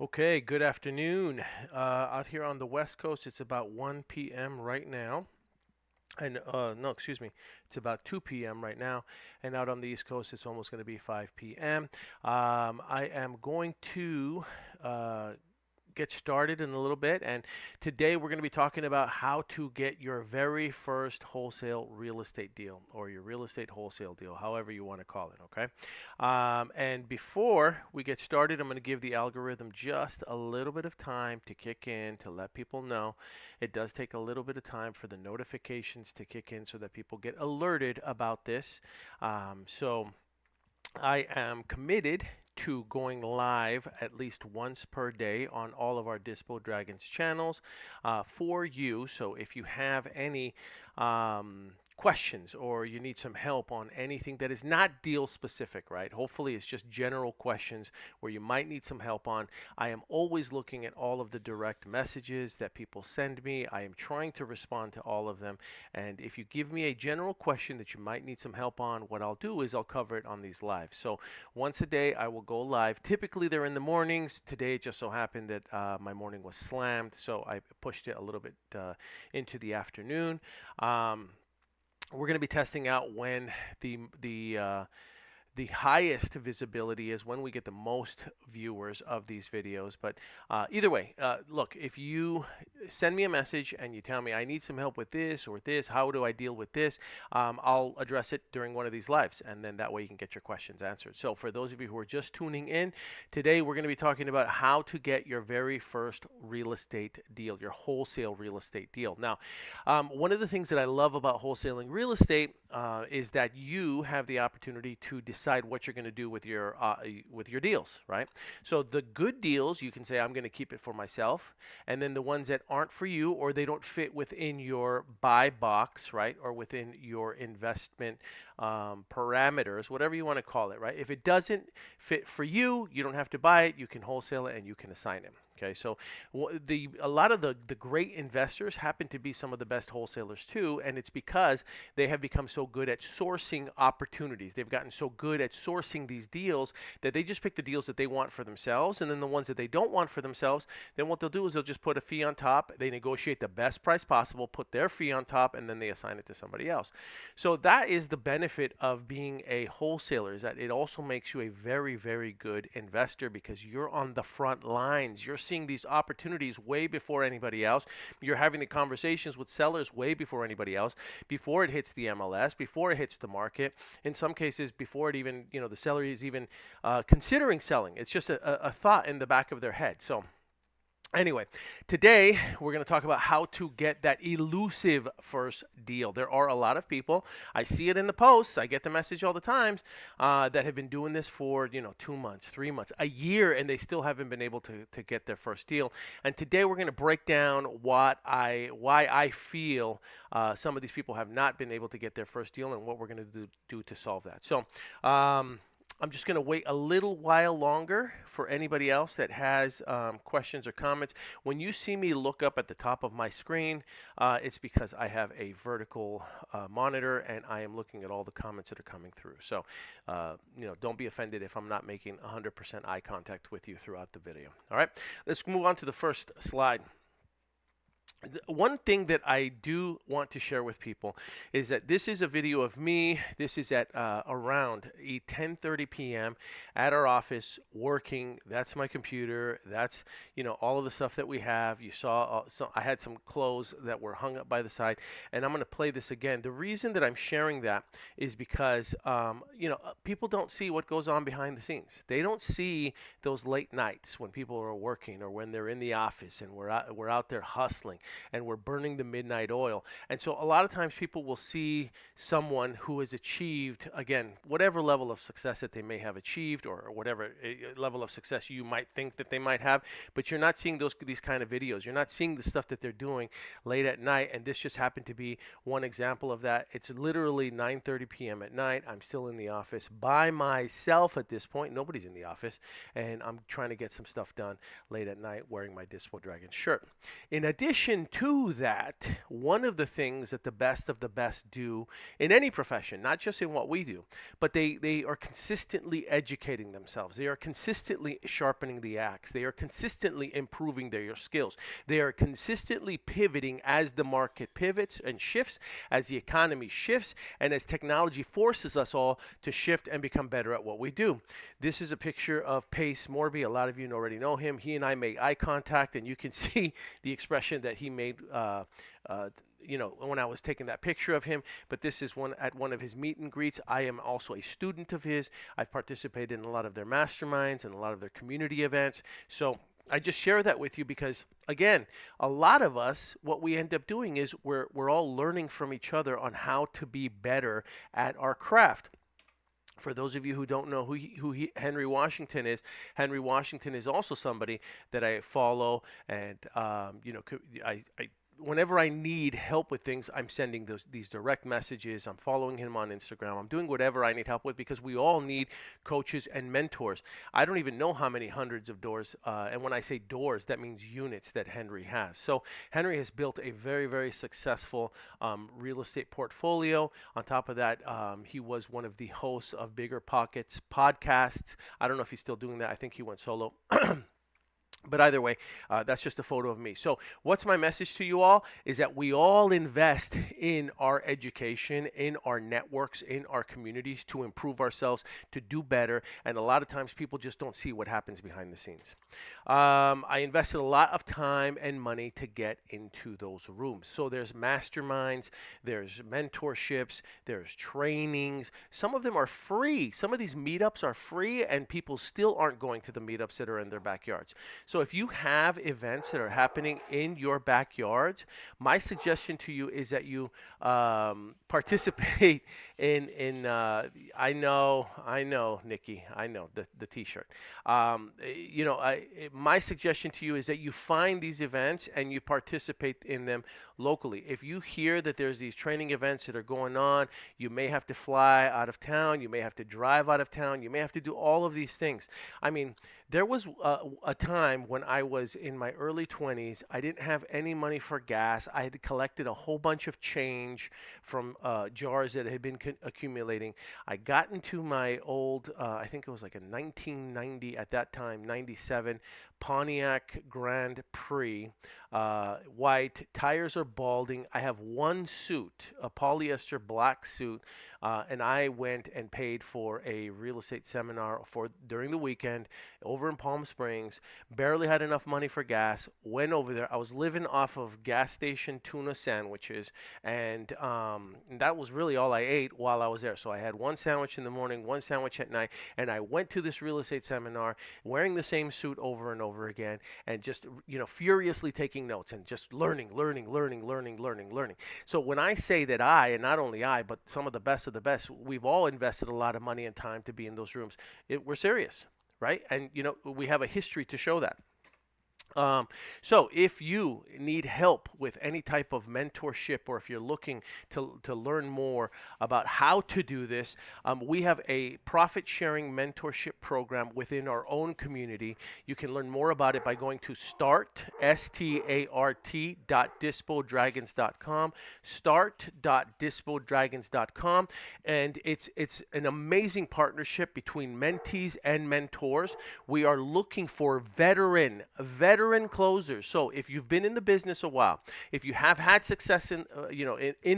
Okay, good afternoon. Out here on the West Coast, it's about 1 p.m. right now. And no, excuse me, it's about 2 p.m. right now. And out on the East Coast, it's almost going to be 5 p.m. I am going to uh, get started in a little bit. And today we're going to be talking about how to get your very first wholesale real estate deal or your real estate wholesale deal, however you want to call it. Okay. And before we get started, I'm going to give the algorithm just a little bit of time to kick in to let people know. It does take a little bit of time for the notifications to kick in so that people get alerted about this. So I am committed to going live at least once per day on all of our Dispo Dragons channels for you. So if you have any questions or you need some help on anything that is not deal specific, right? Hopefully it's just general questions where you might need some help on. I am always looking at all of the direct messages that people send me. I am trying to respond to all of them. And if you give me a general question that you might need some help on, what I'll do is I'll cover it on these lives. So once a day I will go live. Typically they're in the mornings. Today it just so happened that my morning was slammed, so I pushed it a little bit into the afternoon. We're going to be testing out when the highest visibility is, when we get the most viewers of these videos. But either way, look, if you send me a message and you tell me I need some help with this or this, how do I deal with this, I'll address it during one of these lives, and then that way you can get your questions answered. So for those of you who are just tuning in, today we're going to be talking about how to get your very first real estate deal, your wholesale real estate deal. Now, one of the things that I love about wholesaling real estate is that you have the opportunity to decide what you're going to do with your deals, right? So the good deals, you can say I'm going to keep it for myself, and then the ones that aren't for you or they don't fit within your buy box, right, or within your investment parameters, whatever you want to call it, right? If it doesn't fit for you, you don't have to buy it. You can wholesale it and you can assign it. Okay, so a lot of the great investors happen to be some of the best wholesalers too, and it's because they have become so good at sourcing opportunities. They've gotten so good at sourcing these deals that they just pick the deals that they want for themselves, and then the ones that they don't want for themselves, then what they'll do is they'll just put a fee on top. They negotiate the best price possible, put their fee on top, and then they assign it to somebody else. So that is the benefit of being a wholesaler, is that it also makes you a very, very good investor because you're on the front lines. You're seeing these opportunities way before anybody else. You're having the conversations with sellers way before anybody else, before it hits the MLS, before it hits the market. In some cases, before it even, the seller is even considering selling. It's just a thought in the back of their head. So anyway, today we're going to talk about how to get that elusive first deal. There are a lot of people, I see it in the posts, I get the message all the times, that have been doing this for 2 months, 3 months, a year, and they still haven't been able to get their first deal. And today we're going to break down why I feel some of these people have not been able to get their first deal and what we're going to do to solve that. So I'm just going to wait a little while longer for anybody else that has questions or comments. When you see me look up at the top of my screen, it's because I have a vertical monitor and I am looking at all the comments that are coming through. So, don't be offended if I'm not making 100% eye contact with you throughout the video. All right, let's move on to the first slide. One thing that I do want to share with people is that this is a video of me. This is at around 10:30 p.m. at our office working. That's my computer. That's all of the stuff that we have. You saw so I had some clothes that were hung up by the side, and I'm going to play this again. The reason that I'm sharing that is because people don't see what goes on behind the scenes. They don't see those late nights when people are working or when they're in the office and we're out there hustling and we're burning the midnight oil. And so a lot of times people will see someone who has achieved, again, whatever level of success that they may have achieved or whatever level of success you might think that they might have, but you're not seeing these kind of videos. You're not seeing the stuff that they're doing late at night, and this just happened to be one example of that. It's literally 9:30 p.m. at night. I'm still in the office by myself at this point. Nobody's in the office, and I'm trying to get some stuff done late at night wearing my Dispo Dragon shirt. In addition to that, one of the things that the best of the best do in any profession, not just in what we do, but they they are consistently educating themselves. They are consistently sharpening the axe. They are consistently improving their skills. They are consistently pivoting as the market pivots and shifts, as the economy shifts, and as technology forces us all to shift and become better at what we do. This is a picture of Pace Morby. A lot of you already know him. He and I make eye contact, and you can see the expression that he made when I was taking that picture of him. But this is at one of his meet and greets. I am also a student of his. I've participated in a lot of their masterminds and a lot of their community events. So I just share that with you because, again, a lot of us, what we end up doing is we're all learning from each other on how to be better at our craft. For those of you who don't know who Henry Washington is, Henry Washington is also somebody that I follow, and I whenever I need help with things, I'm sending these direct messages. I'm following him on Instagram. I'm doing whatever I need help with because we all need coaches and mentors. I don't even know how many hundreds of doors, and when I say doors, that means units that Henry has. So Henry has built a very, very successful real estate portfolio. On top of that, he was one of the hosts of Bigger Pockets podcasts. I don't know if he's still doing that. I think he went solo. But either way, that's just a photo of me. So what's my message to you all is that we all invest in our education, in our networks, in our communities to improve ourselves, to do better. And a lot of times people just don't see what happens behind the scenes. I invested a lot of time and money to get into those rooms. So there's masterminds, there's mentorships, there's trainings. Some of them are free. Some of these meetups are free and people still aren't going to the meetups that are in their backyards. So if you have events that are happening in your backyard, my suggestion to you is that you participate in I know, Nikki, I know the T-shirt. My suggestion to you is that you find these events and you participate in them locally. If you hear that there's these training events that are going on, you may have to fly out of town, you may have to drive out of town, you may have to do all of these things. I mean, there was a time when I was in my early 20s. I didn't have any money for gas. I had collected a whole bunch of change from jars that had been accumulating. I got into my old, I think it was like a 1990 at that time, 97 Pontiac Grand Prix, white. Tires are balding. I have one suit, a polyester black suit, and I went and paid for a real estate seminar during the weekend over in Palm Springs. Barely had enough money for gas. Went over there. I was living off of gas station tuna sandwiches, and that was really all I ate while I was there. So I had one sandwich in the morning, one sandwich at night, and I went to this real estate seminar wearing the same suit over and over again, and just furiously taking notes and just learning. So when I say that and not only I, but some of the best, we've all invested a lot of money and time to be in those rooms. We're serious, right? And we have a history to show that. So if you need help with any type of mentorship, or if you're looking to learn more about how to do this, we have a profit sharing mentorship program within our own community. You can learn more about it by going to start.dispodragons.com, start.dispodragons.com, and it's an amazing partnership between mentees and mentors. We are looking for veteran closers. So if you've been in the business a while, if you have had success in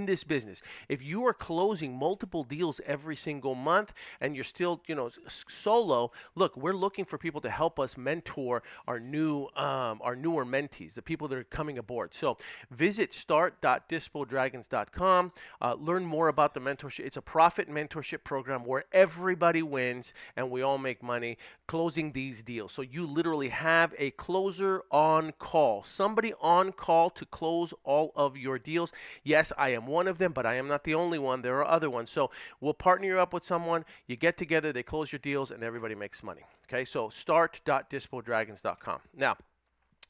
this business, if you are closing multiple deals every single month and you're still solo, look, we're looking for people to help us mentor our newer mentees, the people that are coming aboard. So visit start.dispodragons.com, learn more about the mentorship. It's a profit mentorship program where everybody wins and we all make money closing these deals. So you literally have a closer on call, somebody on call to close all of your deals. Yes, I am one of them, but I am not the only one. There are other ones. So we'll partner you up with someone. You get together, they close your deals, and everybody makes money. Okay, so start.dispodragons.com. Now,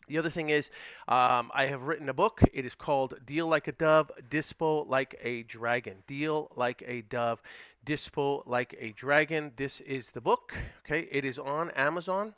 the other thing is, I have written a book. It is called Deal Like a Dove, Dispo Like a Dragon. Deal Like a Dove, Dispo Like a Dragon. This is the book. Okay, it is on Amazon.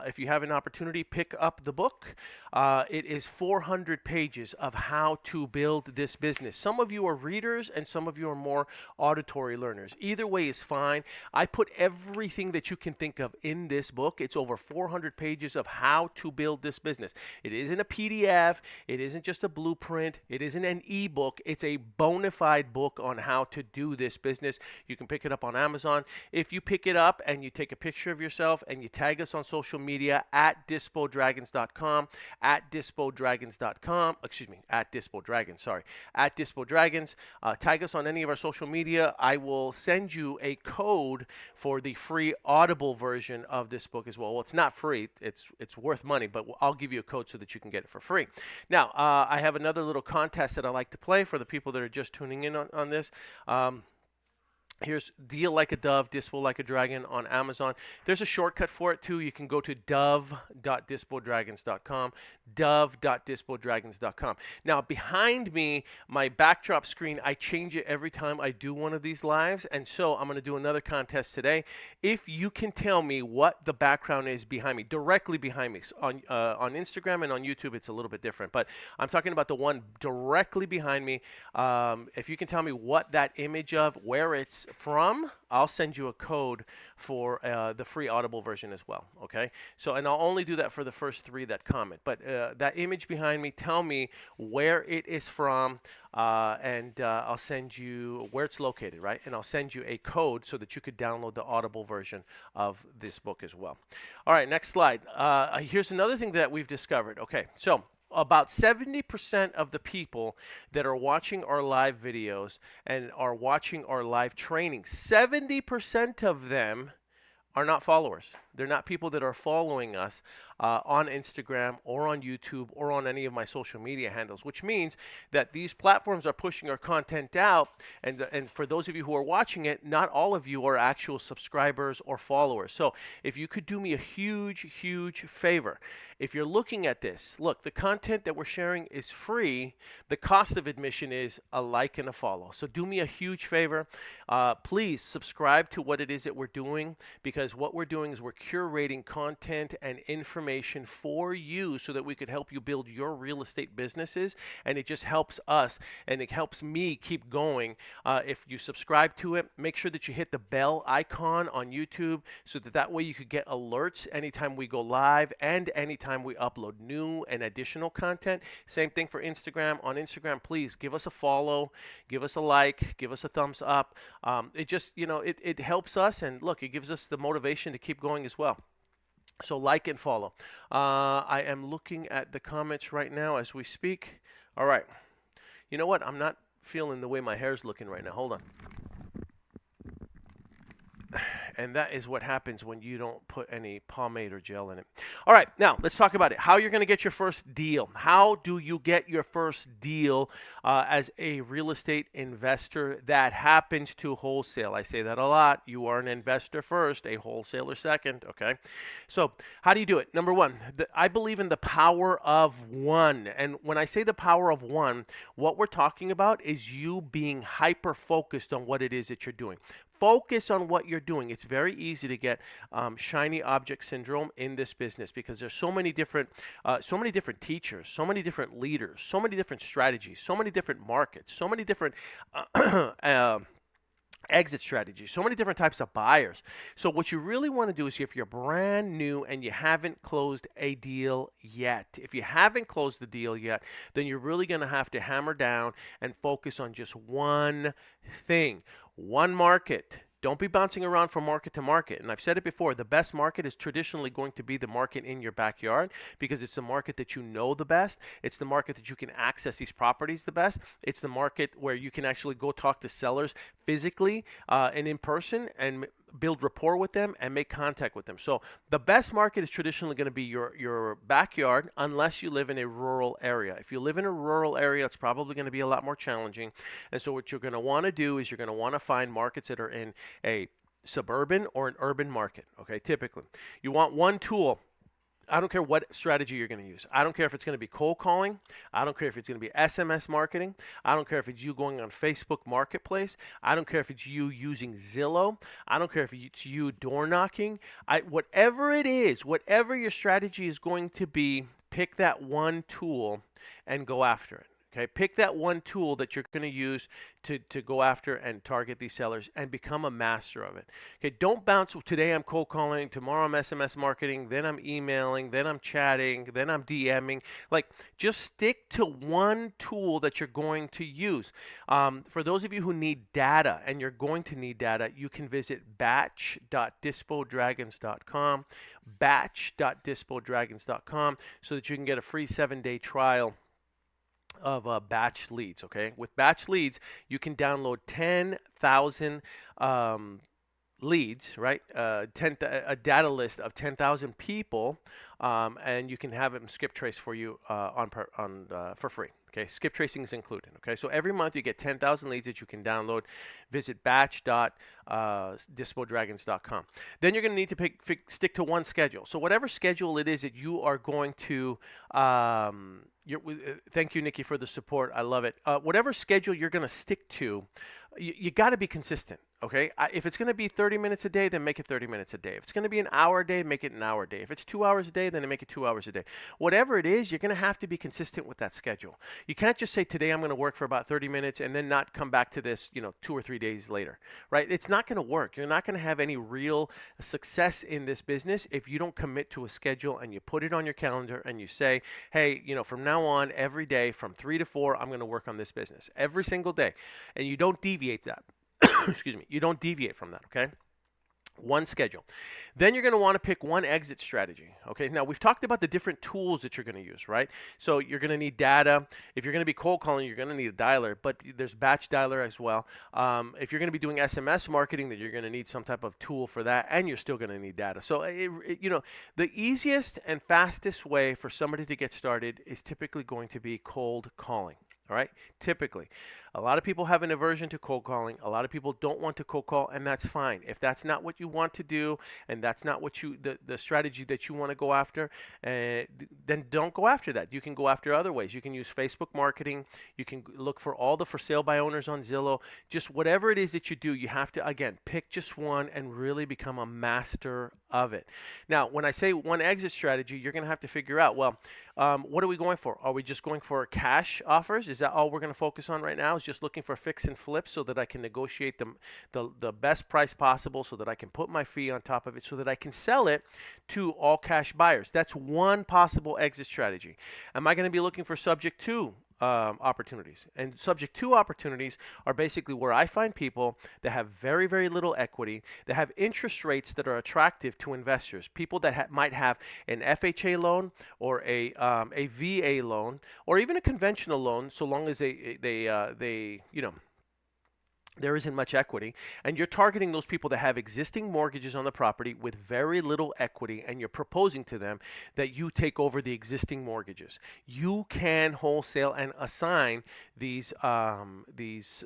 If you have an opportunity, pick up the book. It is 400 pages of how to build this business. Some of you are readers and some of you are more auditory learners. Either way is fine. I put everything that you can think of in this book. It's over 400 pages of how to build this business. It isn't a PDF. It isn't just a blueprint. It isn't an ebook. It's a bona fide book on how to do this business. You can pick it up on Amazon. If you pick it up and you take a picture of yourself and you tag us on social media at dispodragons.com, at dispodragons.com, excuse me, at dispodragons, sorry, at dispodragons. Tag us on any of our social media. I will send you a code for the free Audible version of this book as well. Well, it's not free. It's worth money, but I'll give you a code so that you can get it for free. Now, I have another little contest that I like to play for the people that are just tuning in on this. Here's Deal Like a Dove, Dispo Like a Dragon on Amazon. There's a shortcut for it too. You can go to dove.dispodragons.com, dove.dispodragons.com. Now, behind me, my backdrop screen, I change it every time I do one of these lives, and so I'm going to do another contest today. If you can tell me what the background is behind me, directly behind me, on Instagram and on YouTube, it's a little bit different, but I'm talking about the one directly behind me. If you can tell me what that image of, where it's from, I'll send you a code for the free Audible version as well. Okay, so and I'll only do that for the first 3 that comment, but that image behind me, tell me where it is from, and I'll send you where it's located, right? And I'll send you a code so that you could download the Audible version of this book as well. All right, next slide. Here's another thing that we've discovered. Okay, so about 70% of the people that are watching our live videos and are watching our live training, 70% of them are not followers. They're not people that are following us on Instagram or on YouTube or on any of my social media handles, which means that these platforms are pushing our content out. And for those of you who are watching it, not all of you are actual subscribers or followers. So if you could do me a huge, huge favor, if you're looking at this, look, the content that we're sharing is free. The cost of admission is a like and a follow. So do me a huge favor. Please subscribe to what it is that we're doing, because what we're doing is we're curating content and information for you so that we could help you build your real estate businesses, and it just helps us and it helps me keep going. If you subscribe to it, make sure that you hit the bell icon on YouTube so that way you could get alerts anytime we go live and anytime we upload new and additional content. Same thing for Instagram. On Instagram, please give us a follow, give us a like, give us a thumbs up. It just, it helps us, and look, it gives us the motivation to keep going as well. So like and follow. I am looking at the comments right now as we speak. All right. You know what? I'm not feeling the way my hair's looking right now. Hold on. And that is what happens when you don't put any pomade or gel in it. All right, now let's talk about it. How you're going to get your first deal. How do you get your first deal as a real estate investor that happens to wholesale? I say that a lot. You are an investor first, a wholesaler second, okay? So how do you do it? Number one, I believe in the power of one. And when I say the power of one, what we're talking about is you being hyper-focused on what it is that you're doing. Focus on what you're doing. It's very easy to get shiny object syndrome in this business because there's so many different teachers, so many different leaders, so many different strategies, so many different markets, so many different exit strategies, so many different types of buyers. So what you really want to do is, if you're brand new and you haven't closed a deal yet, if you haven't closed the deal yet, then you're really going to have to hammer down and focus on just one thing, one market. Don't be bouncing around from market to market. And I've said it before, the best market is traditionally going to be the market in your backyard because it's the market that you know the best. It's the market that you can access these properties the best. It's the market where you can actually go talk to sellers physically and in person and build rapport with them and make contact with them. So the best market is traditionally going to be your backyard, unless you live in a rural area. If you live in a rural area, it's probably going to be a lot more challenging. And so what you're going to want to do is you're going to want to find markets that are in a suburban or an urban market. Okay, typically you want one tool I don't care what strategy you're going to use. I don't care if it's going to be cold calling. I don't care if it's going to be SMS marketing. I don't care if it's you going on Facebook Marketplace. I don't care if it's you using Zillow. I don't care if it's you door knocking. Whatever it is, whatever your strategy is going to be, pick that one tool and go after it. Okay, pick that one tool that you're going to use to go after and target these sellers and become a master of it. Okay, don't bounce. Today I'm cold calling, tomorrow I'm SMS marketing, then I'm emailing, then I'm chatting, then I'm DMing. Like, just stick to one tool that you're going to use. For those of you who need data, and you're going to need data, you can visit batch.dispodragons.com, batch.dispodragons.com, so that you can get a free 7-day trial of batch leads. Okay, with batch leads you can download 10,000 leads, right? A data list of 10,000 people, and you can have them skip trace for you for free. Okay, skip tracing is included. Okay, so every month you get 10,000 leads that you can download. Visit batch.dispodragons.com. Then you're going to need to stick to one schedule. So whatever schedule it is that you are going to, thank you, Nikki, for the support. I love it. Whatever schedule you're going to stick to, you got to be consistent. Okay, if it's going to be 30 minutes a day, then make it 30 minutes a day. If it's going to be an hour a day, make it an hour a day. If it's 2 hours a day, then make it 2 hours a day. Whatever it is, you're going to have to be consistent with that schedule. You can't just say, today I'm going to work for about 30 minutes and then not come back to this, 2 or 3 days later, right? It's not going to work. You're not going to have any real success in this business if you don't commit to a schedule and you put it on your calendar and you say, hey, from now on, every day from 3 to 4, I'm going to work on this business every single day. And you don't deviate that. Excuse me. You don't deviate from that, okay? One schedule. Then you're going to want to pick one exit strategy. Okay, now we've talked about the different tools that you're going to use, right? So you're going to need data. If you're going to be cold calling, you're going to need a dialer, but there's batch dialer as well. If you're going to be doing SMS marketing, then you're going to need some type of tool for that, and you're still going to need data. So the easiest and fastest way for somebody to get started is typically going to be cold calling. All right, typically. A lot of people have an aversion to cold calling. A lot of people don't want to cold call, and that's fine. If that's not what you want to do, and that's not what the strategy that you want to go after, then don't go after that. You can go after other ways. You can use Facebook marketing. You can look for all the for sale by owners on Zillow. Just whatever it is that you do, you have to, again, pick just one and really become a master of it. Now, when I say one exit strategy, you're going to have to figure out, well, what are we going for? Are we just going for cash offers? Is that all we're going to focus on right now? Is just looking for fix and flip so that I can negotiate the best price possible, so that I can put my fee on top of it, so that I can sell it to all cash buyers? That's one possible exit strategy. Am I going to be looking for subject to opportunities? And subject to opportunities are basically where I find people that have very, very little equity, that have interest rates that are attractive to investors, people that might have an FHA loan or a VA loan or even a conventional loan, so long as there isn't much equity, and you're targeting those people that have existing mortgages on the property with very little equity, and you're proposing to them that you take over the existing mortgages. You can wholesale and assign these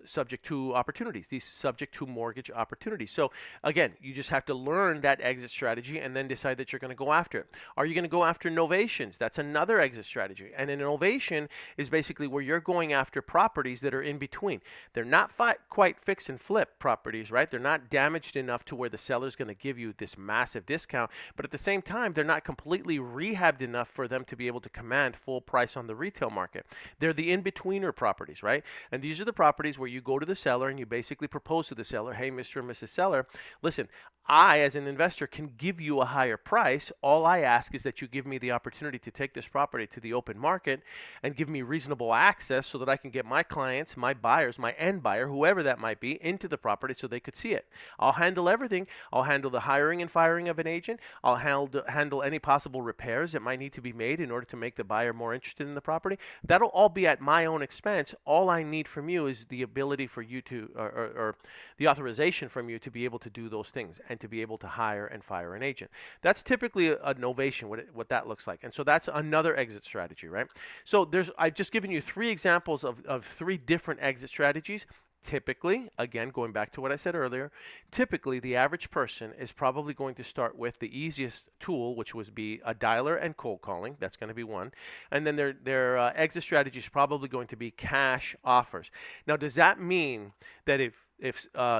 subject to opportunities, these subject to mortgage opportunities. So again, you just have to learn that exit strategy and then decide that you're going to go after it. Are you going to go after novations? That's another exit strategy. And an novation is basically where you're going after properties that are in between. They're not quite fix and flip properties, right? They're not damaged enough to where the seller's going to give you this massive discount, but at the same time, they're not completely rehabbed enough for them to be able to command full price on the retail market. They're the in-betweener properties, right? And these are the properties where you go to the seller and you basically propose to the seller, hey, Mr. and Mrs. Seller, listen, I, as an investor, can give you a higher price. All I ask is that you give me the opportunity to take this property to the open market and give me reasonable access so that I can get my clients, my buyers, my end buyer, whoever that might be, into the property so they could see it. I'll handle everything. I'll handle the hiring and firing of an agent. I'll handle any possible repairs that might need to be made in order to make the buyer more interested in the property. That'll all be at my own expense. All I need from you is the ability for you to, or the authorization from you to be able to do those things and to be able to hire and fire an agent. That's typically a novation, what that looks like. And so that's another exit strategy, right? So I've just given you 3 examples of 3 different exit strategies. Typically, again, going back to what I said earlier, typically the average person is probably going to start with the easiest tool, which would be a dialer and cold calling. That's going to be one. And then their exit strategy is probably going to be cash offers. Now, does that mean that if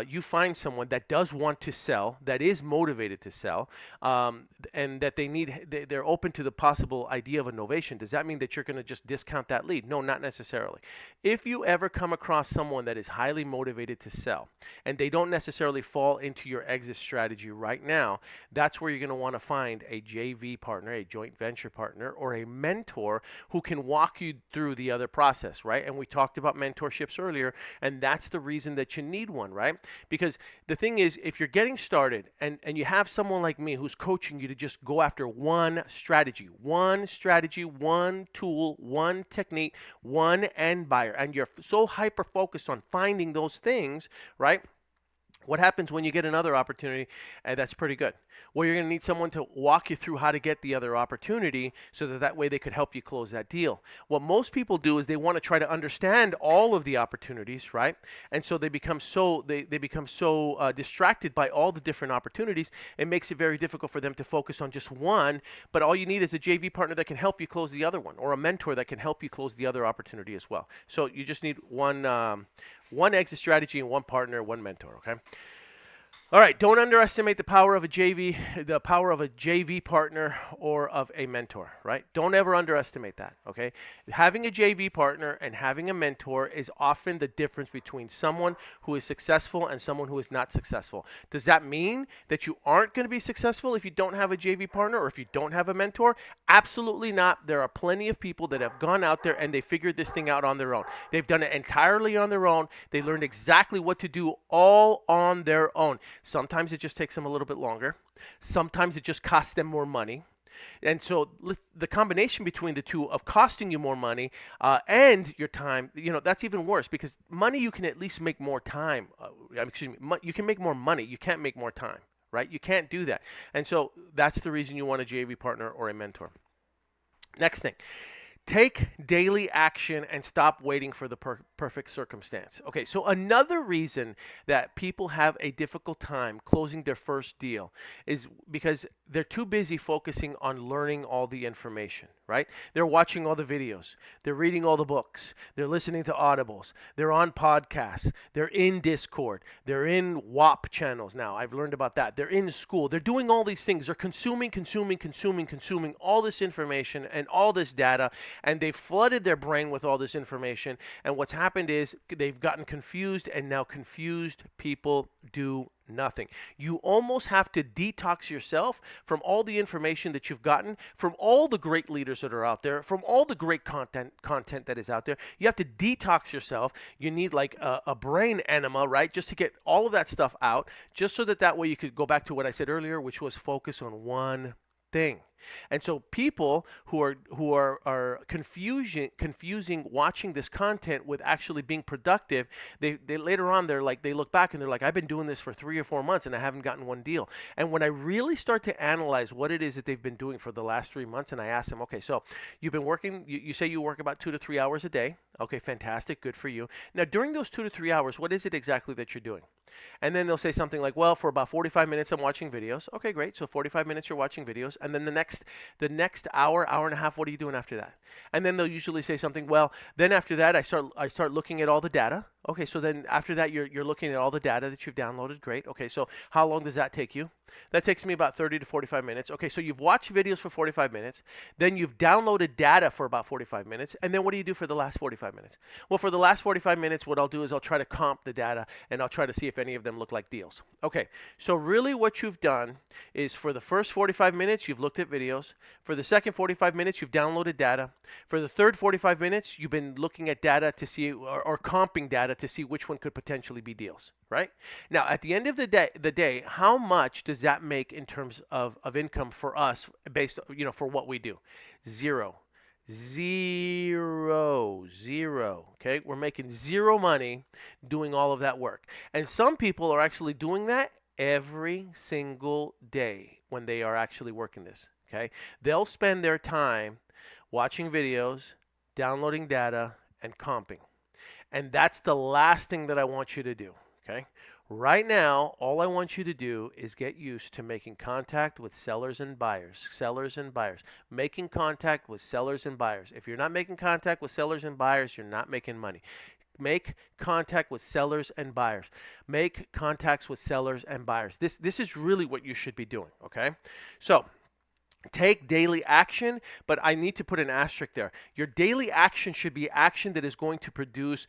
you find someone that does want to sell, that is motivated to sell, and that they're open to the possible idea of innovation, does that mean that you're going to just discount that lead? No, not necessarily. If you ever come across someone that is highly motivated to sell and they don't necessarily fall into your exit strategy right now, that's where you're going to want to find a JV partner, a joint venture partner, or a mentor who can walk you through the other process, right? And we talked about mentorships earlier, and that's the reason that you need one, right? Because the thing is, if you're getting started and you have someone like me who's coaching you to just go after one strategy, one tool, one technique, one end buyer, and you're so hyper focused on finding those things, right? What happens when you get another opportunity that's pretty good? Well, you're going to need someone to walk you through how to get the other opportunity so that way they could help you close that deal. What most people do is they want to try to understand all of the opportunities, right? And so they become so distracted by all the different opportunities. It makes it very difficult for them to focus on just one. But all you need is a JV partner that can help you close the other one, or a mentor that can help you close the other opportunity as well. So you just need one exit strategy and one partner, one mentor, okay? All right, don't underestimate the power of a JV partner or of a mentor, right? Don't ever underestimate that, okay? Having a JV partner and having a mentor is often the difference between someone who is successful and someone who is not successful. Does that mean that you aren't going to be successful if you don't have a JV partner or if you don't have a mentor? Absolutely not. There are plenty of people that have gone out there and they figured this thing out on their own. They've done it entirely on their own. They learned exactly what to do all on their own. Sometimes it just takes them a little bit longer. Sometimes it just costs them more money. And so the combination between the two of costing you more money and your time, that's even worse, because money you can at least make more time. You can make more money. You can't make more time, right? You can't do that. And so that's the reason you want a JV partner or a mentor. Next thing. Take daily action and stop waiting for the perfect circumstance. Okay, so another reason that people have a difficult time closing their first deal is because they're too busy focusing on learning all the information, right? They're watching all the videos. They're reading all the books. They're listening to audibles. They're on podcasts. They're in Discord. They're in WAP channels now. I've learned about that. They're in school. They're doing all these things. They're consuming all this information and all this data, and they've flooded their brain with all this information. And what's happened is they've gotten confused, and now confused people do nothing. You almost have to detox yourself from all the information that you've gotten, from all the great leaders that are out there, from all the great content that is out there. You have to detox yourself. You need like a brain enema, right? Just to get all of that stuff out, just so that way you could go back to what I said earlier, which was focus on one thing. And so people who are confusing watching this content with actually being productive, they later on they look back and they're like, I've been doing this for 3 or 4 months and I haven't gotten one deal. And when I really start to analyze what it is that they've been doing for the last 3 months, and I ask them, okay, so you've been working, you say you work about 2 to 3 hours a day. Okay, fantastic, good for you. Now during those 2 to 3 hours, what is it exactly that you're doing? And then they'll say something like, well, for about 45 minutes I'm watching videos. Okay, great. So 45 minutes you're watching videos, and then the next hour and a half, what are you doing after that? And then they'll usually say something, well, then after that I start looking at all the data. Okay, so then after that you're looking at all the data that you've downloaded. Great. Okay, so how long does that take you? That takes me about 30 to 45 minutes. Okay, so you've watched videos for 45 minutes, then you've downloaded data for about 45 minutes, and then what do you do for the last 45 minutes? Well, for the last 45 minutes, what I'll do is I'll try to comp the data, and I'll try to see if any of them look like deals. Okay, so really what you've done is for the first 45 minutes, you've looked at videos. For the second 45 minutes, you've downloaded data. For the third 45 minutes, you've been looking at data to see, or comping data to see which one could potentially be deals, right? Now, at the end of the day, how much does that make in terms of income for us based, for what we do? Zero. Okay, we're making zero money doing all of that work. And some people are actually doing that every single day when they are actually working this. Okay, they'll spend their time watching videos, downloading data, and comping. And that's the last thing that I want you to do, okay? Right now, all I want you to do is get used to making contact with sellers and buyers, making contact with sellers and buyers. If you're not making contact with sellers and buyers, you're not making money. Make contact with sellers and buyers. Make contacts with sellers and buyers. This is really what you should be doing, okay? So, take daily action, but I need to put an asterisk there. Your daily action should be action that is going to produce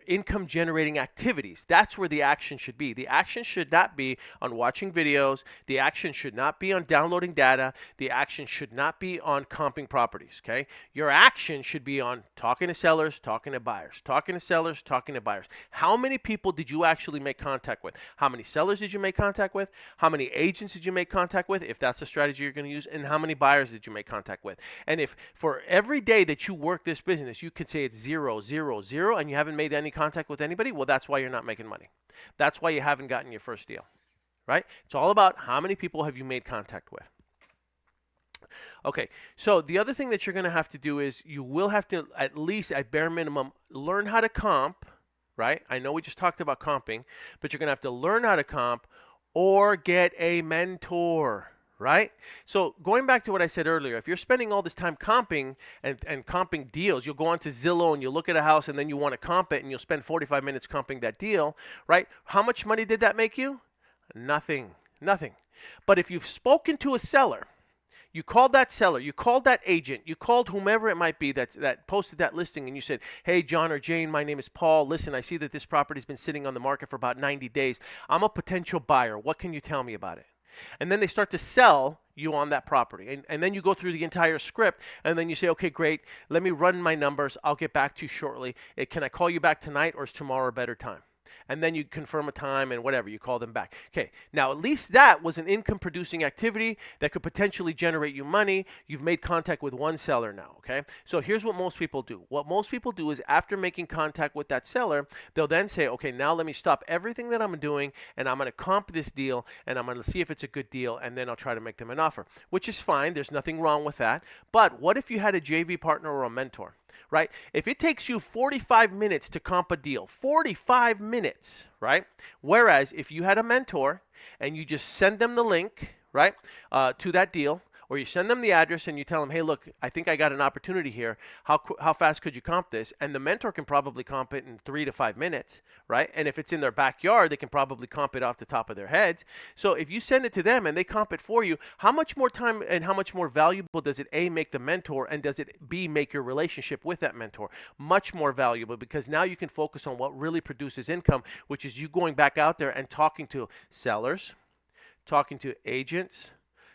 income generating activities. That's where the action should be. The action should not be on watching videos. The action should not be on downloading data. The action should not be on comping properties, okay? Your action should be on talking to sellers, talking to buyers, talking to sellers, talking to buyers. How many people did you actually make contact with? How many sellers did you make contact with? How many agents did you make contact with, if that's the strategy you're going to use, and how many buyers did you make contact with? And if for every day that you work this business, you can say it's 0, 0, 0, and you haven't made any contact with anybody, well, that's why you're not making money. That's why you haven't gotten your first deal, right? It's all about how many people have you made contact with. Okay, so the other thing that you're going to have to do is you will have to, at least at bare minimum, learn how to comp, right? I know we just talked about comping, but you're going to have to learn how to comp or get a mentor, right? So going back to what I said earlier, if you're spending all this time comping and comping deals, you'll go onto Zillow and you'll look at a house and then you want to comp it and you'll spend 45 minutes comping that deal, right? How much money did that make you? Nothing. But if you've spoken to a seller, you called that seller, you called that agent, you called whomever it might be that posted that listing, and you said, hey, John or Jane, my name is Paul. Listen, I see that this property's been sitting on the market for about 90 days. I'm a potential buyer. What can you tell me about it? And then they start to sell you on that property. And then you go through the entire script, and then you say, okay, great. Let me run my numbers. I'll get back to you shortly. Can I call you back tonight, or is tomorrow a better time? And then you confirm a time and whatever, you call them back. Okay, now at least that was an income producing activity that could potentially generate you money. You've made contact with one seller now, okay? So here's what most people do. What most people do is after making contact with that seller, they'll then say, okay, now let me stop everything that I'm doing and I'm going to comp this deal and I'm going to see if it's a good deal, and then I'll try to make them an offer, which is fine. There's nothing wrong with that. But what if you had a JV partner or a mentor? Right? If it takes you 45 minutes to comp a deal, 45 minutes, right? Whereas if you had a mentor and you just send them the link, right, to that deal, or you send them the address and you tell them, hey, look, I think I got an opportunity here. How fast could you comp this? And the mentor can probably comp it in 3 to 5 minutes, right? And if it's in their backyard, they can probably comp it off the top of their heads. So if you send it to them and they comp it for you, how much more time and how much more valuable does it A, make the mentor, and does it B, make your relationship with that mentor? Much more valuable, because now you can focus on what really produces income, which is you going back out there and talking to sellers, talking to agents,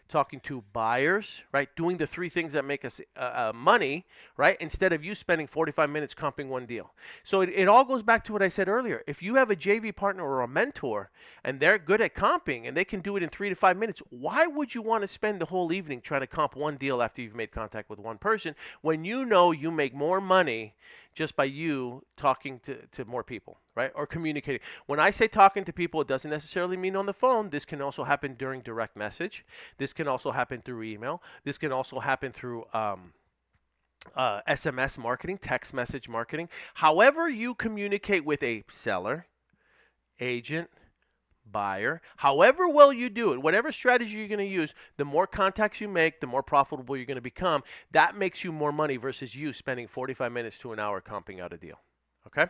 talking to buyers, right? Doing the three things that make us money, right? Instead of you spending 45 minutes comping one deal. So it all goes back to what I said earlier. If you have a JV partner or a mentor and they're good at comping and they can do it in 3 to 5 minutes, why would you want to spend the whole evening trying to comp one deal after you've made contact with one person when you know you make more money just by you talking to more people, right? Or communicating. When I say talking to people, it doesn't necessarily mean on the phone. This can also happen during direct message. This can also happen through email. This can also happen through SMS marketing, text message marketing. However you communicate with a seller, agent, buyer, however well you do it, whatever strategy you're going to use, the more contacts you make, the more profitable you're going to become. That makes you more money versus you spending 45 minutes to an hour comping out a deal. Okay?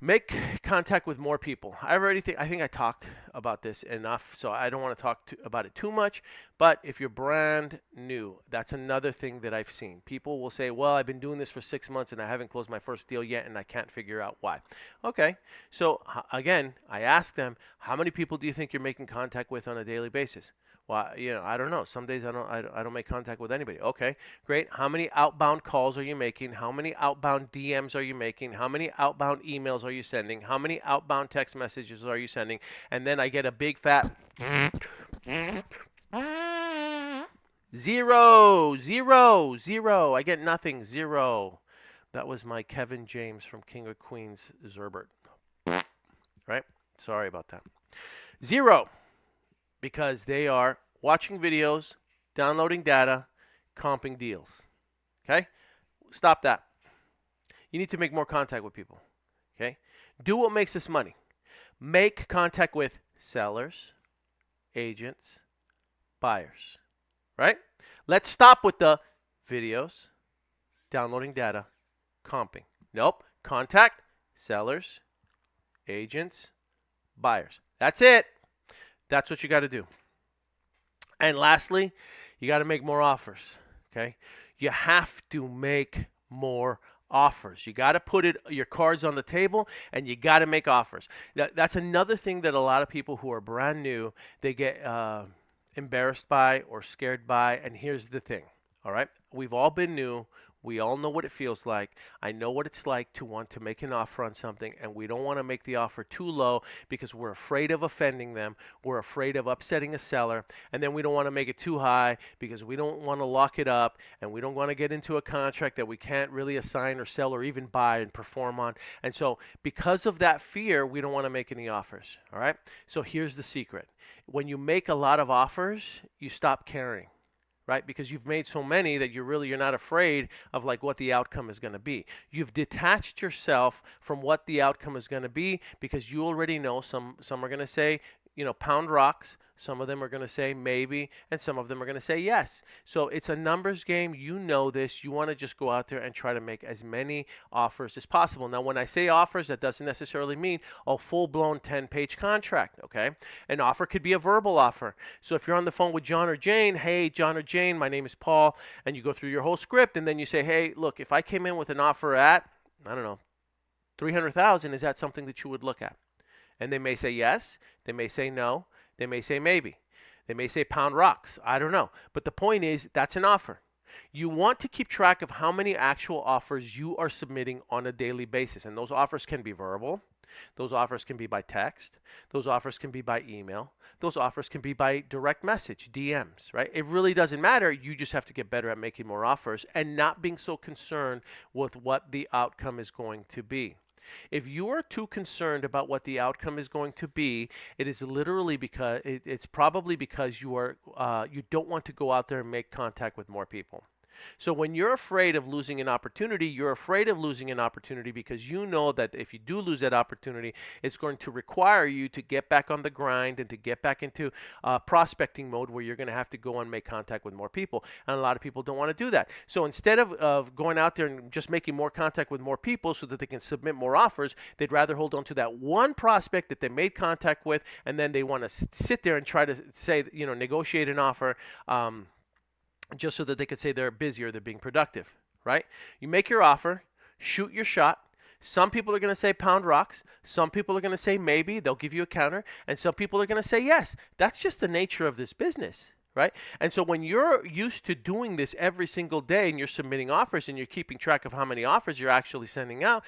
Make contact with more people. I think I talked about this enough, so I don't want to talk about it too much. But if you're brand new, that's another thing that I've seen. People will say, well, I've been doing this for 6 months and I haven't closed my first deal yet and I can't figure out why. Okay, so again, I ask them, how many people do you think you're making contact with on a daily basis? Well, I don't know. Some days I don't make contact with anybody. Okay, great. How many outbound calls are you making? How many outbound DMs are you making? How many outbound emails are you sending? How many outbound text messages are you sending? And then I get a big fat zero, zero, zero. I get nothing. Zero. That was my Kevin James from King of Queens, Zerbert. Right? Sorry about that. Zero. Because they are watching videos, downloading data, comping deals. Okay? Stop that. You need to make more contact with people. Okay? Do what makes us money. Make contact with sellers, agents, buyers. Right? Let's stop with the videos, downloading data, comping. Nope. Contact sellers, agents, buyers. That's it. That's what you got to do. And lastly, you got to make more offers. Okay? You have to make more offers. You got to put your cards on the table, and you got to make offers. That's another thing that a lot of people who are brand new, they get embarrassed by or scared by. And here's the thing. All right? We've all been new. We all know what it feels like. I know what it's like to want to make an offer on something, and we don't want to make the offer too low because we're afraid of offending them. We're afraid of upsetting a seller, and then we don't want to make it too high because we don't want to lock it up, and we don't want to get into a contract that we can't really assign or sell or even buy and perform on. And so because of that fear, we don't want to make any offers. All right? So here's the secret. When you make a lot of offers, you stop caring. Right? Because you've made so many that you're not afraid of like what the outcome is going to be. You've detached yourself from what the outcome is going to be because you already know some are going to say, pound rocks. Some of them are going to say maybe, and some of them are going to say yes. So it's a numbers game. You know this. You want to just go out there and try to make as many offers as possible. Now, when I say offers, that doesn't necessarily mean a full-blown 10-page contract, okay? An offer could be a verbal offer. So if you're on the phone with John or Jane, hey, John or Jane, my name is Paul, and you go through your whole script, and then you say, hey, look, if I came in with an offer at, I don't know, 300,000, is that something that you would look at? And they may say yes. They may say no. They may say maybe. They may say pound rocks. I don't know. But the point is, that's an offer. You want to keep track of how many actual offers you are submitting on a daily basis. And those offers can be verbal. Those offers can be by text. Those offers can be by email. Those offers can be by direct message, DMs, right? It really doesn't matter. You just have to get better at making more offers and not being so concerned with what the outcome is going to be. If you are too concerned about what the outcome is going to be, it is literally because it's probably because you don't want to go out there and make contact with more people. So when you're afraid of losing an opportunity, you're afraid of losing an opportunity because you know that if you do lose that opportunity, it's going to require you to get back on the grind and to get back into prospecting mode where you're going to have to go and make contact with more people. And a lot of people don't want to do that. So instead of going out there and just making more contact with more people so that they can submit more offers, they'd rather hold on to that one prospect that they made contact with, and then they want to sit there and try to say, negotiate an offer just so that they could say they're busy or they're being productive, right? You make your offer, shoot your shot. Some people are going to say pound rocks. Some people are going to say maybe. They'll give you a counter. And some people are going to say yes. That's just the nature of this business, right? And so when you're used to doing this every single day and you're submitting offers and you're keeping track of how many offers you're actually sending out,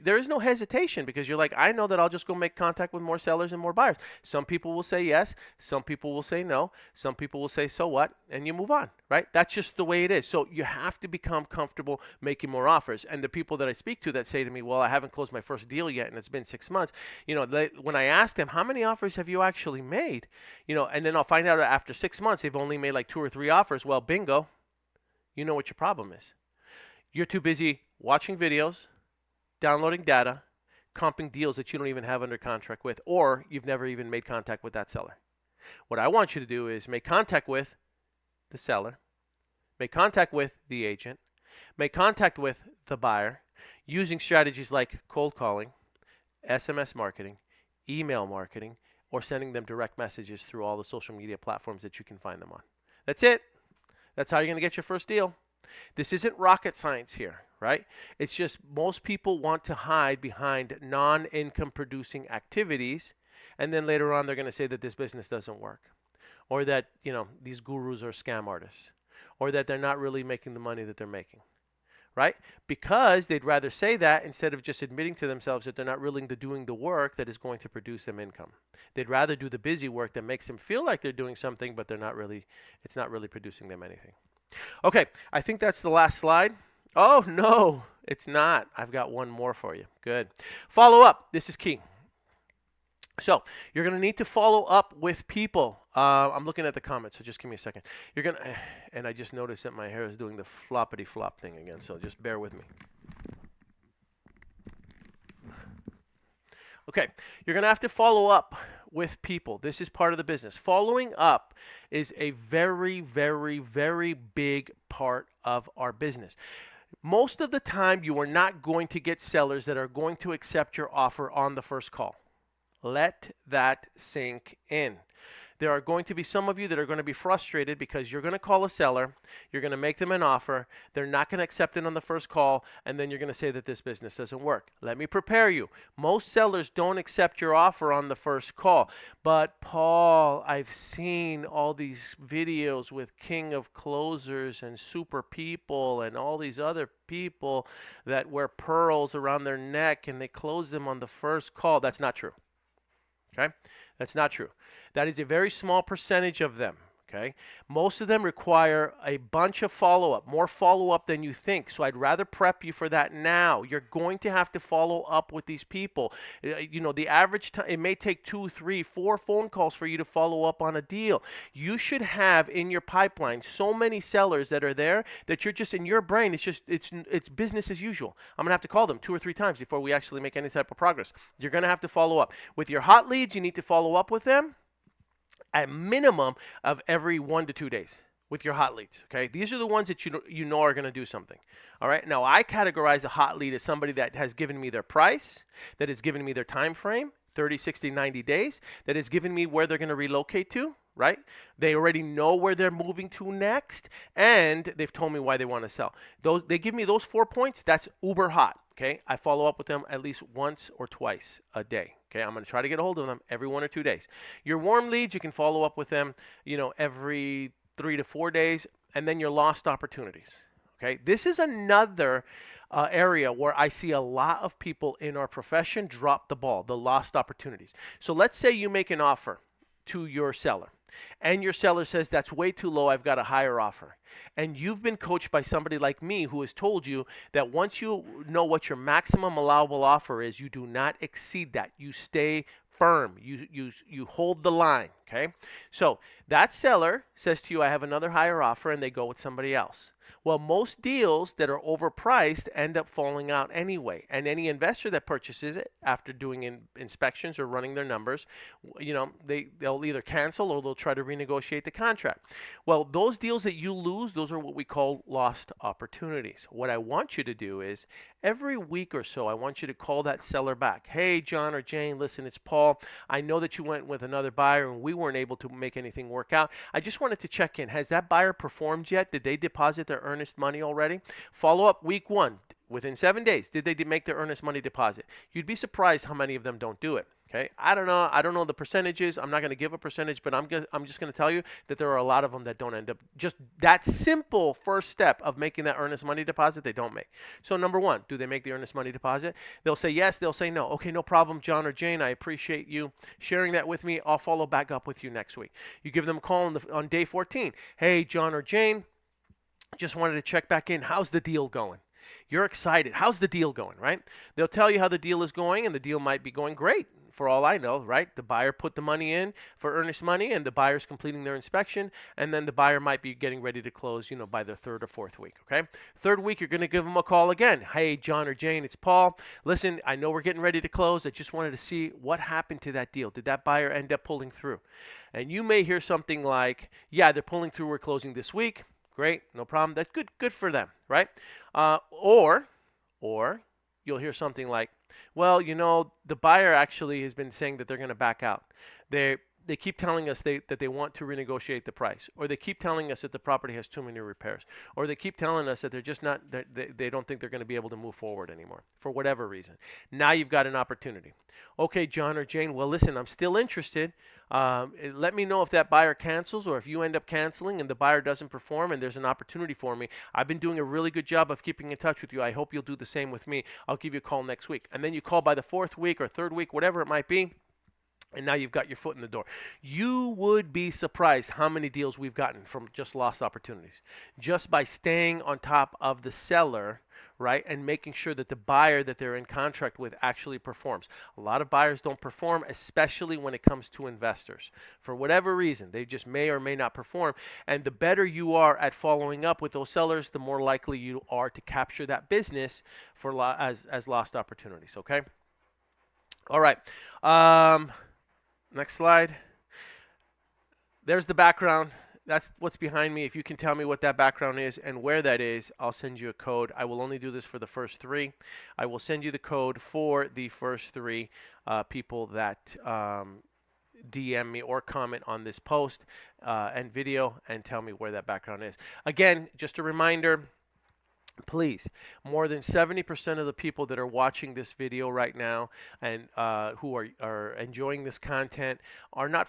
there is no hesitation because you're like, I know that I'll just go make contact with more sellers and more buyers. Some people will say yes. Some people will say no. Some people will say, so what? And you move on, right? That's just the way it is. So you have to become comfortable making more offers. And the people that I speak to that say to me, well, I haven't closed my first deal yet and it's been 6 months. When I ask them, how many offers have you actually made? And then I'll find out after 6 months, they've only made like 2 or 3 offers. Well, bingo, you know what your problem is. You're too busy watching videos, downloading data, comping deals that you don't even have under contract with, or you've never even made contact with that seller. What I want you to do is make contact with the seller, make contact with the agent, make contact with the buyer using strategies like cold calling, SMS marketing, email marketing, or sending them direct messages through all the social media platforms that you can find them on. That's it. That's how you're going to get your first deal. This isn't rocket science here, right? It's just most people want to hide behind non-income producing activities, and then later on they're going to say that this business doesn't work, or that these gurus are scam artists, or that they're not really making the money that they're making. Right? Because they'd rather say that instead of just admitting to themselves that they're not really doing the work that is going to produce them income. They'd rather do the busy work that makes them feel like they're doing something, but it's not really producing them anything. Okay, I think that's the last slide. Oh, no, it's not. I've got one more for you. Good. Follow up. This is key. So you're going to need to follow up with people. I'm looking at the comments, so just give me a second. And I just noticed that my hair is doing the floppity flop thing again, so just bear with me. Okay, you're going to have to follow up with people. This is part of the business. Following up is a very, very, very big part of our business. Most of the time, you are not going to get sellers that are going to accept your offer on the first call. Let that sink in. There are going to be some of you that are going to be frustrated because you're going to call a seller, you're going to make them an offer, they're not going to accept it on the first call, and then you're going to say that this business doesn't work. Let me prepare you. Most sellers don't accept your offer on the first call. But Paul, I've seen all these videos with King of Closers and Super People and all these other people that wear pearls around their neck and they close them on the first call. That's not true. Okay? That's not true. That is a very small percentage of them. Okay? Most of them require a bunch of follow-up, more follow-up than you think. So I'd rather prep you for that now. You're going to have to follow up with these people. You know, the average time, it may take 2, 3, 4 phone calls for you to follow up on a deal. You should have in your pipeline so many sellers that are there that you're just in your brain, it's business as usual. I'm going to have to call them 2 or 3 times before we actually make any type of progress. You're going to have to follow up. With your hot leads, you need to follow up with them at minimum of every 1 to 2 days with your hot leads. Okay, these are the ones that you know are going to do something. All right, now I categorize a hot lead as somebody that has given me their price, that has given me their time frame, 30, 60, 90 days, that has given me where they're going to relocate to. Right? They already know where they're moving to next, and they've told me why they want to sell. They give me those 4 points. That's uber hot. Okay, I follow up with them at least once or twice a day. Okay, I'm going to try to get a hold of them every 1 or 2 days. Your warm leads, you can follow up with them, you know, every 3 to 4 days, and then your lost opportunities. Okay, this is another area where I see a lot of people in our profession drop the ball, the lost opportunities. So let's say you make an offer to your seller, and your seller says that's way too low, I've got a higher offer. And you've been coached by somebody like me who has told you that once you know what your maximum allowable offer is, you do not exceed that. You stay firm. You hold the line, okay? So that seller says to you, I have another higher offer, and they go with somebody else. Well, most deals that are overpriced end up falling out anyway. And any investor that purchases it after doing inspections or running their numbers, you know, they'll either cancel or they'll try to renegotiate the contract. Well, those deals that you lose, those are what we call lost opportunities. What I want you to do is every week or so, I want you to call that seller back. Hey, John or Jane, listen, it's Paul. I know that you went with another buyer and we weren't able to make anything work out. I just wanted to check in. Has that buyer performed yet? Did they deposit their earnest money already? Follow up week 1. Within 7 days, did they make their earnest money deposit? You'd be surprised how many of them don't do it. Okay, I don't know the percentages. I'm not going to give a percentage, but I'm just going to tell you that there are a lot of them that don't end up. Just that simple first step of making that earnest money deposit, they don't make. So number 1, do they make the earnest money deposit? They'll say yes, they'll say no. Okay, no problem, John or Jane. I appreciate you sharing that with me. I'll follow back up with you next week. You give them a call on day 14. Hey, John or Jane, just wanted to check back in. How's the deal going? You're excited. How's the deal going, right? They'll tell you how the deal is going, and the deal might be going great. For all I know, right? The buyer put the money in for earnest money, and the buyer's completing their inspection, and then the buyer might be getting ready to close, you know, by the 3rd or 4th week, okay? 3rd week, you're going to give them a call again. Hey, John or Jane, it's Paul. Listen, I know we're getting ready to close. I just wanted to see what happened to that deal. Did that buyer end up pulling through? And you may hear something like, yeah, they're pulling through. We're closing this week. Great, no problem. That's good for them, right? Or you'll hear something like, well, you know, the buyer actually has been saying that they're going to back out. They keep telling us that they want to renegotiate the price, or they keep telling us that the property has too many repairs, or they keep telling us that they're just not, they don't think they're going to be able to move forward anymore for whatever reason. Now you've got an opportunity. Okay, John or Jane, well, listen, I'm still interested. Let me know if that buyer cancels, or if you end up canceling and the buyer doesn't perform and there's an opportunity for me. I've been doing a really good job of keeping in touch with you. I hope you'll do the same with me. I'll give you a call next week. And then you call by the 4th week or 3rd week, whatever it might be. And now you've got your foot in the door. You would be surprised how many deals we've gotten from just lost opportunities. Just by staying on top of the seller, right, and making sure that the buyer that they're in contract with actually performs. A lot of buyers don't perform, especially when it comes to investors. For whatever reason, they just may or may not perform. And the better you are at following up with those sellers, the more likely you are to capture that business for as lost opportunities, okay? All right. Next slide. There's the background. That's what's behind me. If you can tell me what that background is and where that is, I'll send you a code. I will only do this for the first three. I will send you the code for the first three people that DM me or comment on this post and video and tell me where that background is. Again, just a reminder, please, more than 70% of the people that are watching this video right now and who are enjoying this content are not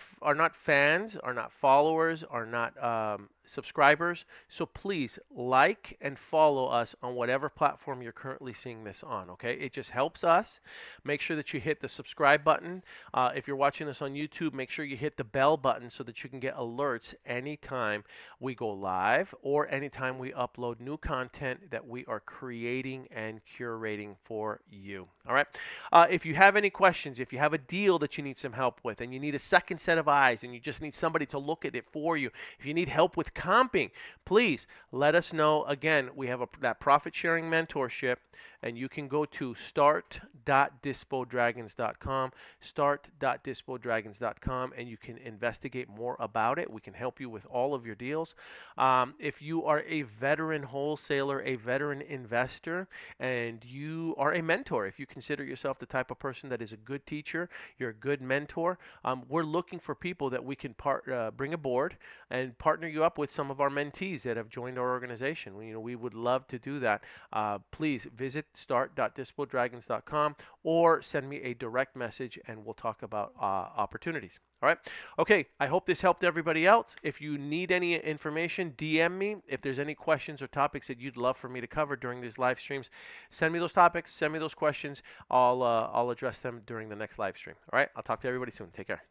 fans, are not followers, are not subscribers. So please like and follow us on whatever platform you're currently seeing this on. Okay, it just helps us. Make sure that you hit the subscribe button. If you're watching this on YouTube, make sure you hit the bell button so that you can get alerts anytime we go live or anytime we upload new content that we are creating and curating for you. All right. If you have any questions, if you have a deal that you need some help with and you need a second set of eyes and you just need somebody to look at it for you, if you need help with comping, please let us know. Again, we have that profit sharing mentorship, and you can go to start.dispodragons.com, start.dispodragons.com, and you can investigate more about it. We can help you with all of your deals. If you are a veteran wholesaler, a veteran investor, and you are a mentor, if you consider yourself the type of person that is a good teacher, you're a good mentor, we're looking for people that we can bring aboard and partner you up with some of our mentees that have joined our organization. We would love to do that. Please visit start.dispodragons.com or send me a direct message and we'll talk about opportunities. All right. Okay. I hope this helped everybody else. If you need any information, DM me. If there's any questions or topics that you'd love for me to cover during these live streams, send me those topics, send me those questions. I'll address them during the next live stream. All right. I'll talk to everybody soon. Take care.